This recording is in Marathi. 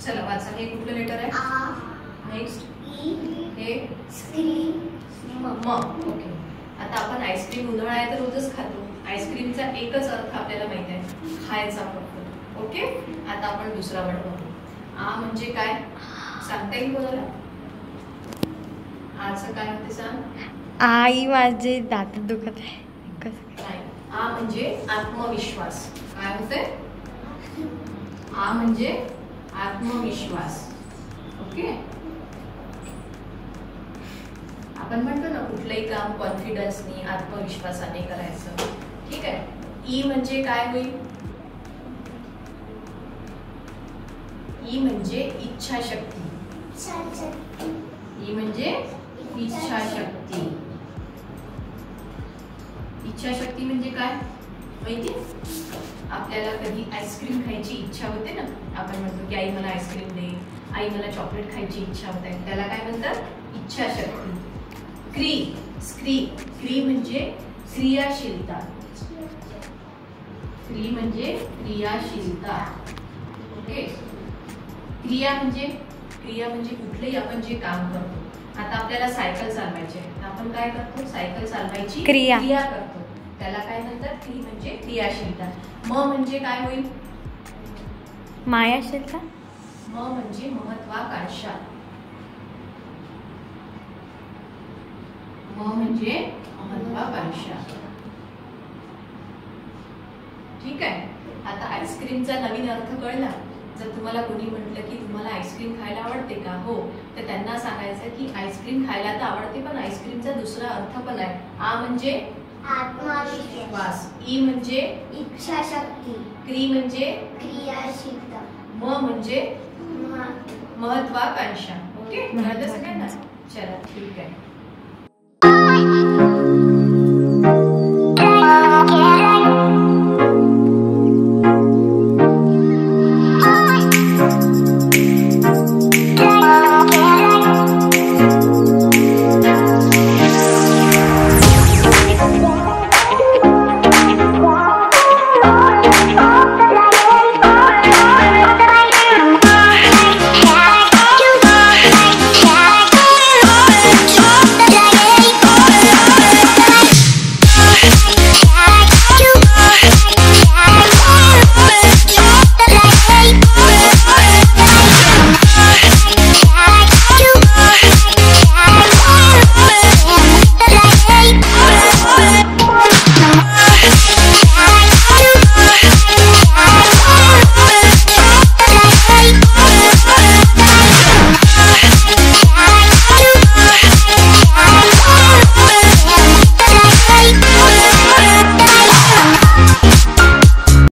चला वाचा, हे कुठलं लेटर आहे? नेक्स्ट हे म. ओके, आता आपण आईस्क्रीम उन्हाळा आहे तर रोजच खातो. आईस्क्रीमचा एकच अर्थ आपल्याला माहिती आहे, खायचा फक्त. ओके, आता आपण दुसरा वर्ड बघू. आ म्हणजे काय सांगता येईल कोणाला? आचं काय होते सांग? आई माझे दात दुखत आहे. आ म्हणजे आत्मविश्वास. काय होते? आ म्हणजे आत्मविश्वास. ओके, आपण म्हणतो ना कुठलंही काम कॉन्फिडन्सनी आत्मविश्वासाने करायचं. ठीक आहे. ई म्हणजे काय होईल? ई म्हणजे इच्छाशक्ती. ई म्हणजे इच्छाशक्ती. इच्छाशक्ती म्हणजे काय माहिती? आपल्याला कधी आईस्क्रीम खायची इच्छा होते ना, आपण म्हणतो की आई मला आईस्क्रीम दे, आई मला चॉकलेट खायची इच्छा होते, त्याला काय म्हणतात? इच्छाशक्ती. क्री म्हणजे क्रियाशीलता. क्री म्हणजे क्रियाशीलता. ओके, क्रिया म्हणजे कुठलंही आपण जे काम करतो. आता आपल्याला सायकल चालवायची आहे, तर आपण काय करतो? सायकल चालवायची क्रिया करतो, त्याला काय म्हणतात? क्री म्हणजे क्रियाशीलता. म म्हणजे काय होईल? मायाशीलता. म म्हणजे महत्वाकांक्षा. म म्हणजे महत्वाकांक्षा. ठीक आहे. आता आईस्क्रीमचा नवीन अर्थ कळला. जर तुम्हाला कोणी म्हटलं की तुम्हाला आईस्क्रीम खायला आवडते का? हो, तर त्यांना सांगायचं की आईस्क्रीम खायला तर आवडते, पण आईस्क्रीमचा दुसरा अर्थ पण आहे. आ म्हणजे आत्मविश्वास. ई म्हणजे इच्छाशक्ती. क्री म्हणजे क्रियाशीलता. म म्हणजे महत्वाकांक्षा. ओके, कळलं सगळ्यांना? चला ठीक आहे.